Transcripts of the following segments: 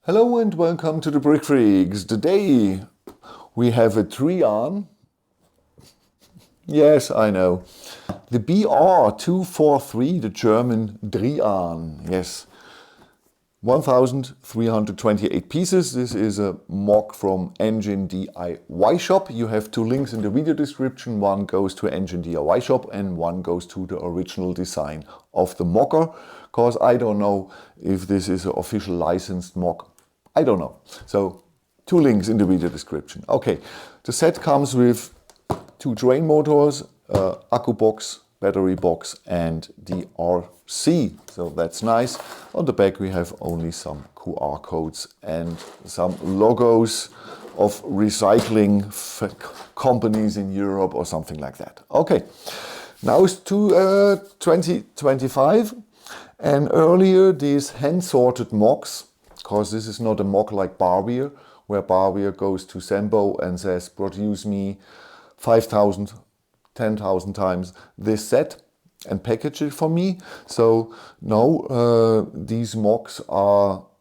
Hello and welcome to the Brickfreaks. Today we have a Trian. Yes, I know. The BR243, the German Trian. Yes. 1,328 pieces. This is a MOC from Engine DIY Shop. You have two links in the video description. One goes to Engine DIY Shop and one goes to the original design of the mocker. Because I don't know if this is an official licensed MOC. I don't know. So two links in the video description. Okay, the set comes with two drain motors, accu box, battery box and the RC. So that's nice. On the back we have only some QR codes and some logos of recycling companies in Europe or something like that. Okay, now it's 2025 and earlier these hand-sorted MOCs, because this is not a MOC like Barbier, where Barbier goes to Sembo and says, produce me 5,000, 10,000 times this set and package it for me. So no, these MOCs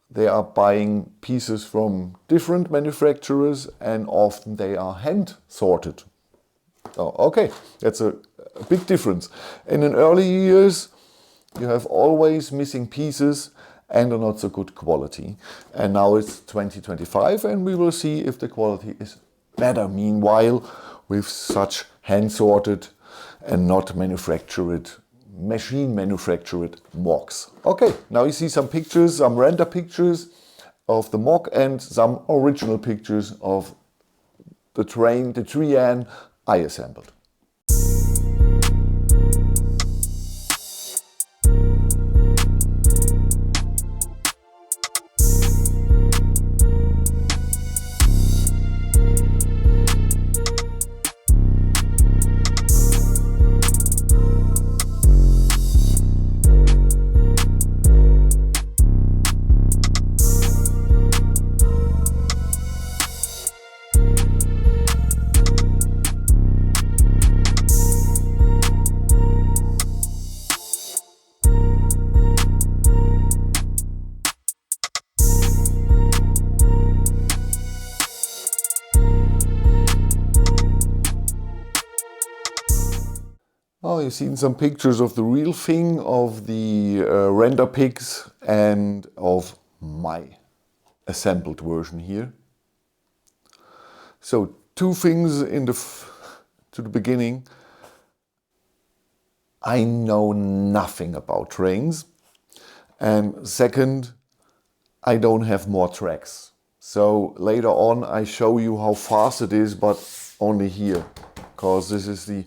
they are buying pieces from different manufacturers and often they are hand sorted. Oh, okay, that's a big difference. In early years, you have always missing pieces and a not so good quality. And now it's 2025 and we will see if the quality is better meanwhile with such hand-sorted and not machine manufactured MOCs. Okay, now you see some pictures, some render pictures of the MOC and some original pictures of the Trian I assembled. Oh, you've seen some pictures of the real thing, of the render pics and of my assembled version here. So two things to the beginning. I know nothing about trains. And second, I don't have more tracks. So later on I show you how fast it is, but only here, because this is the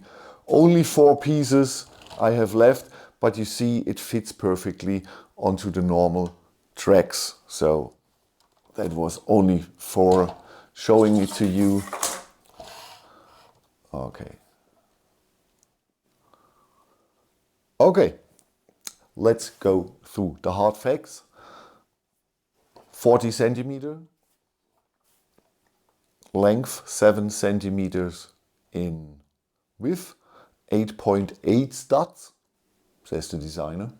only 4 pieces I have left, but you see it fits perfectly onto the normal tracks. So that was only for showing it to you. Okay. Okay, let's go through the hard facts. 40 centimeter, length 7 centimeters in width, 8.8 studs, says the designer,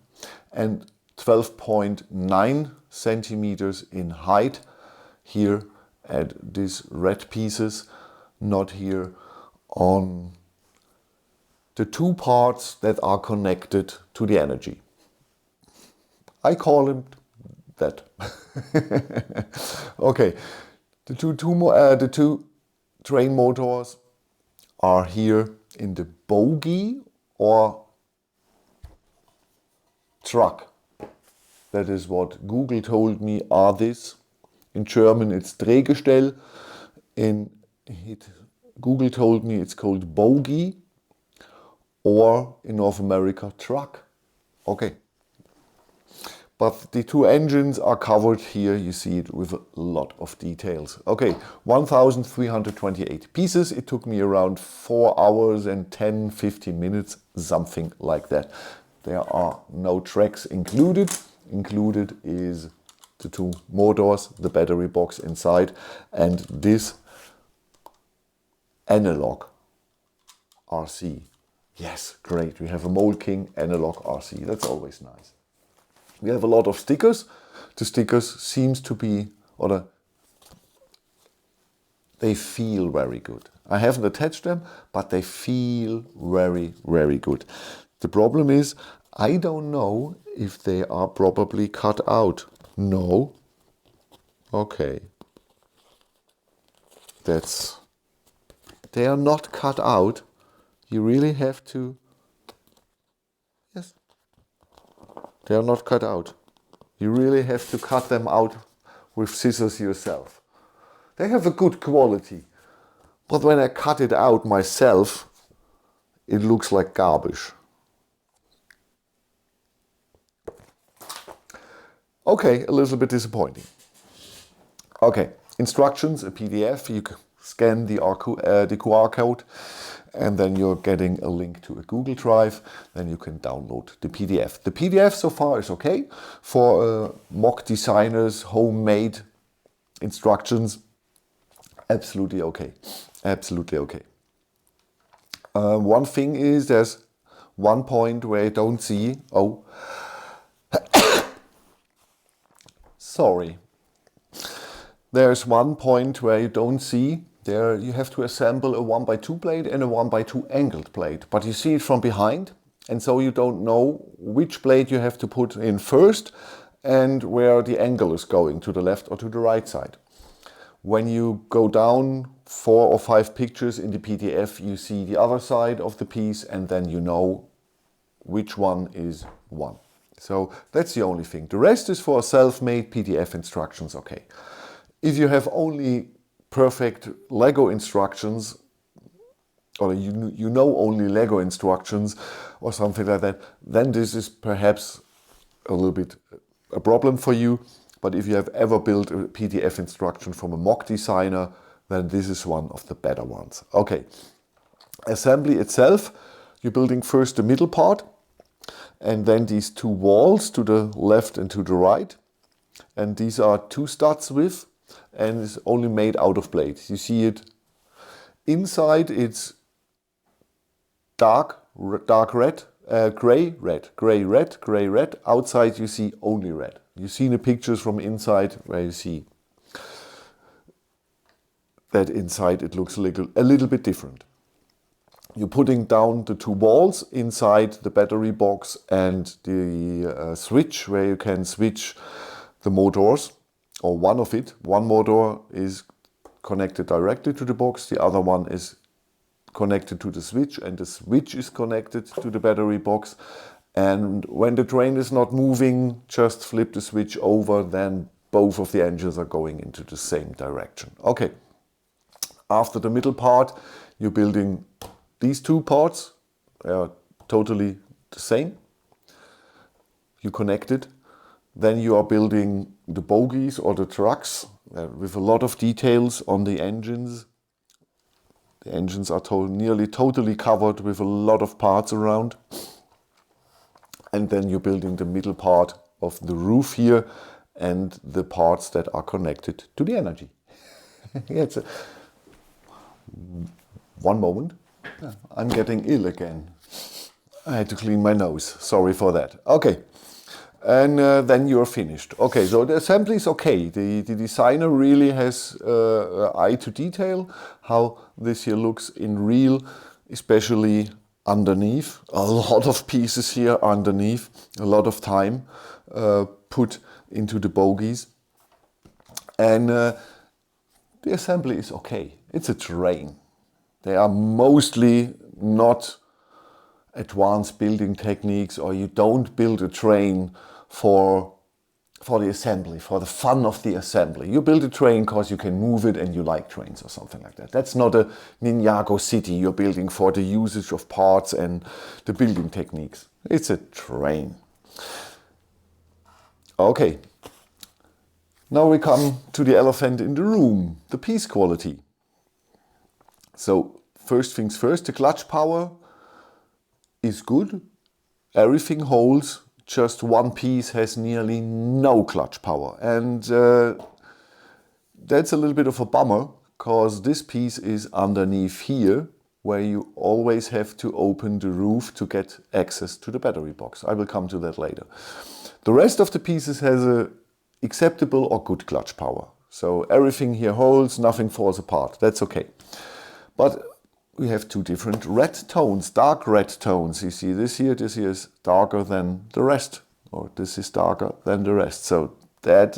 and 12.9 centimeters in height. Here at these red pieces, not here on the two parts that are connected to the energy. I call it that. Okay, the two train motors are here in the bogie or truck. That is what Google told me are this. In German it's Drehgestell. Google told me it's called bogie, or in North America truck. Okay. But the two engines are covered here. You see it with a lot of details. Okay, 1,328 pieces. It took me around 4 hours and 10-15 minutes, something like that. There are no tracks included. Included is the two motors, the battery box inside, and this analog RC. Yes, great. We have a Mold King analog RC. That's always nice. We have a lot of stickers. The stickers seems to be or they feel very good. I haven't attached them, but they feel very, very good. The problem is, I don't know if they are properly cut out. No. Okay. They are not cut out. You really have to, yes. They are not cut out. You really have to cut them out with scissors yourself. They have a good quality. But when I cut it out myself, it looks like garbage. Okay, a little bit disappointing. Okay, instructions, a PDF. You can scan the QR code, and then you're getting a link to a Google Drive. Then you can download the PDF. The PDF so far is okay for mock designers, homemade instructions. Absolutely okay. Absolutely okay. One thing is, there's one point where I don't see. Oh, sorry. There's one point where you don't see. There you have to assemble a 1x2 blade and a 1x2 angled blade, but you see it from behind, and so you don't know which blade you have to put in first and where the angle is going, to the left or to the right side. When you go down 4 or 5 pictures in the PDF, you see the other side of the piece, and then you know which one is one. So that's the only thing. The rest is for self-made PDF instructions, okay. If you have only perfect Lego instructions, or you know only Lego instructions or something like that, then this is perhaps a little bit a problem for you. But if you have ever built a PDF instruction from a mock designer, then this is one of the better ones. Okay, assembly itself, you're building first the middle part, and then these 2 walls to the left and to the right. And these are 2 studs width, and it's only made out of blades. You see it inside, it's dark red, gray red. Outside you see only red. You see the pictures from inside where you see that inside it looks a little bit different. You're putting down the 2 walls inside the battery box and the switch where you can switch the motors, or one of it. One motor is connected directly to the box, the other one is connected to the switch, and the switch is connected to the battery box. And when the train is not moving, just flip the switch over, then both of the engines are going into the same direction. Okay, after the middle part, you're building these 2 parts. They are totally the same. You connect it. Then you are building the bogies or the trucks with a lot of details on the engines. The engines are nearly totally covered with a lot of parts around. And then you're building the middle part of the roof here and the parts that are connected to the energy. One moment. I'm getting ill again. I had to clean my nose. Sorry for that. Okay. And then you're finished. Okay, so the assembly is okay. The designer really has eye to detail how this here looks in real, especially underneath. A lot of pieces here underneath, a lot of time put into the bogies. And the assembly is okay. It's a train. They are mostly not advanced building techniques, or you don't build a train for the assembly, for the fun of the assembly. You build a train because you can move it and you like trains or something like that. That's not a Ninjago city you're building for the usage of parts and the building techniques. It's a train. Okay, now we come to the elephant in the room, the piece quality. So first things first, the clutch power is good. Everything holds. Just one piece has nearly no clutch power, and that's a little bit of a bummer, because this piece is underneath here, where you always have to open the roof to get access to the battery box. I will come to that later. The rest of the pieces has a acceptable or good clutch power. So everything here holds, nothing falls apart. That's okay. But we have two different red tones, dark red tones. You see this here is darker than the rest, or this is darker than the rest. So that,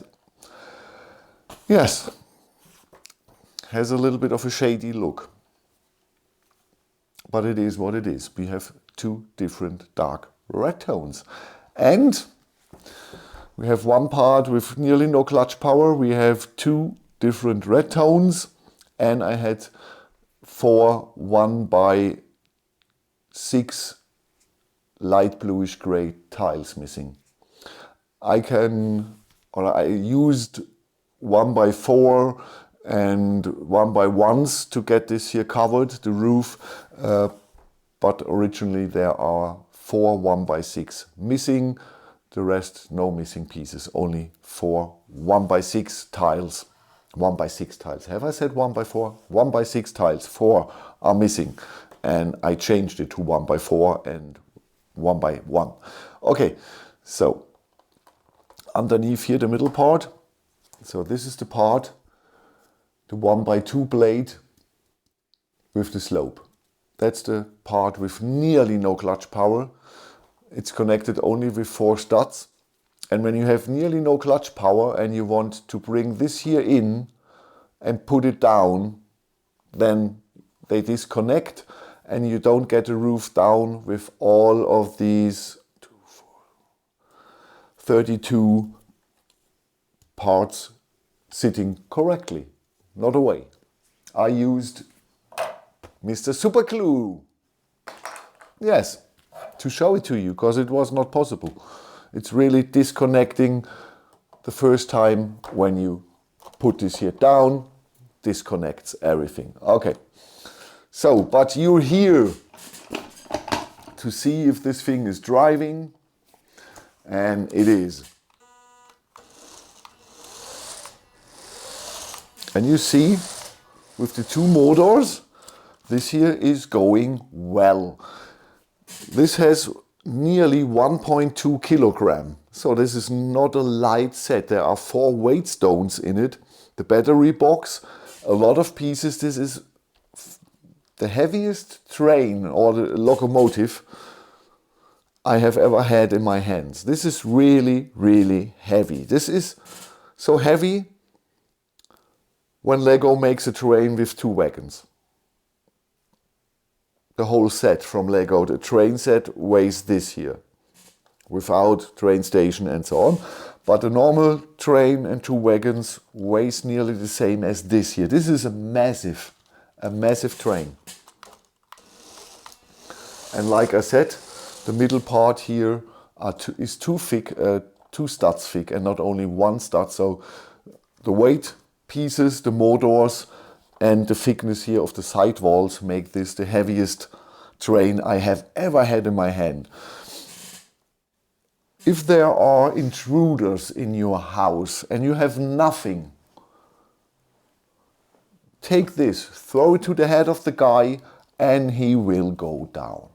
yes, has a little bit of a shady look. But it is what it is. We have two different dark red tones. And we have one part with nearly no clutch power. We have two different red tones. And I had 4 1x6 light bluish gray tiles missing. I used 1x4 and 1x1s to get this here covered, the roof, but originally there are 4 1x6 missing, the rest no missing pieces, only 4 1x6 tiles. 1x6 tiles. Have I said 1x4? 1x6 tiles, 4 are missing, and I changed it to 1x4 and 1x1. Okay, so underneath here the middle part, so this is the part, the 1x2 blade with the slope. That's the part with nearly no clutch power. It's connected only with 4 studs. And when you have nearly no clutch power and you want to bring this here in and put it down, then they disconnect and you don't get the roof down with all of these 32 parts sitting correctly. Not away. I used Mr. Super Glue. Yes, to show it to you, because it was not possible. It's really disconnecting the first time when you put this here down, disconnects everything. Okay, so, but you're here to see if this thing is driving, and it is. And you see, with the 2 motors, this here is going well. This has nearly 1.2 kilogram. So this is not a light set. There are 4 weight stones in it. The battery box, a lot of pieces. This is the heaviest train or the locomotive I have ever had in my hands. This is really, really heavy. This is so heavy when Lego makes a train with 2 wagons. The whole set from Lego, the train set, weighs this here, without train station and so on. But the normal train and 2 wagons weighs nearly the same as this here. This is a massive train. And like I said, the middle part here is too thick, 2 studs thick, and not only 1 stud. So the weight pieces, the motors, and the thickness here of the side walls make this the heaviest train I have ever had in my hand. If there are intruders in your house and you have nothing, take this, throw it to the head of the guy, and he will go down.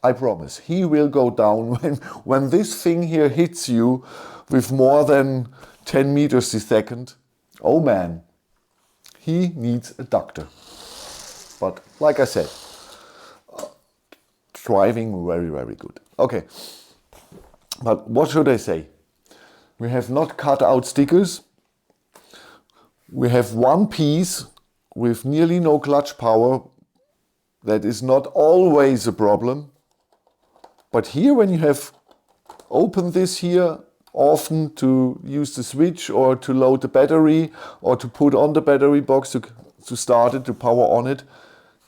I promise, he will go down when this thing here hits you with more than 10 meters a second. Oh man, he needs a doctor. But like I said, driving very, very good. Okay, but what should I say? We have not cut out stickers. We have 1 piece with nearly no clutch power. That is not always a problem. But here, when you have opened this here, often to use the switch or to load the battery or to put on the battery box to start it, to power on it,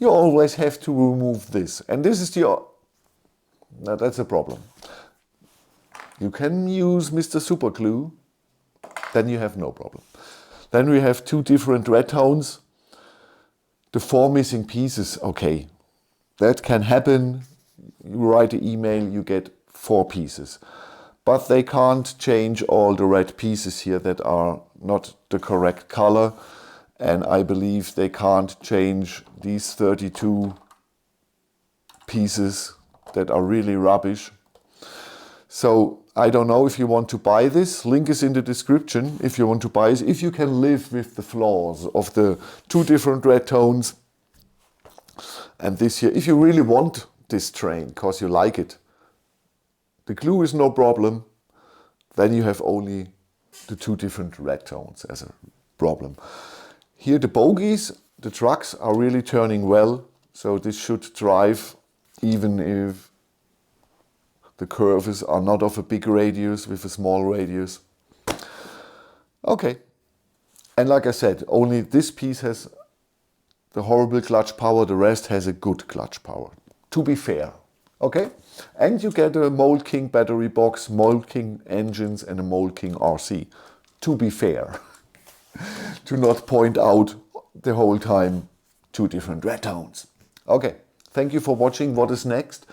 you always have to remove this. And this is that's a problem. You can use Mr. Super Glue, then you have no problem. Then we have 2 different red tones. The 4 missing pieces, okay, that can happen. You write an email, you get 4 pieces. But they can't change all the red pieces here that are not the correct color. And I believe they can't change these 32 pieces that are really rubbish. So I don't know if you want to buy this. Link is in the description if you want to buy it. If you can live with the flaws of the two different red tones. And this here, if you really want this train because you like it, the glue is no problem. Then you have only the two different red tones as a problem. Here the bogies, the trucks are really turning well. So this should drive even if the curves are not of a big radius with a small radius. Okay. And like I said, only this piece has the horrible clutch power, the rest has a good clutch power. To be fair. Okay? And you get a Mold King battery box, Mold King engines and a Mold King RC. To be fair. To not point out the whole time two different red tones. Okay. Thank you for watching. What is next?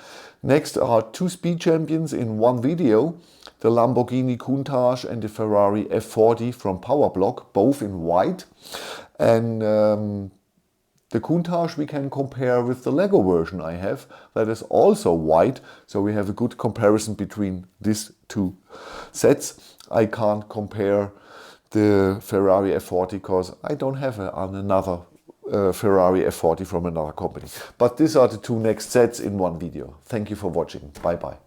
Next are two speed champions in one video, the Lamborghini Countach and the Ferrari F40 from Powerblock, both in white. And the Countach we can compare with the Lego version I have, that is also white. So we have a good comparison between these two sets. I can't compare the Ferrari F40 because I don't have another Ferrari F40 from another company. But these are the two next sets in one video. Thank you for watching. Bye bye.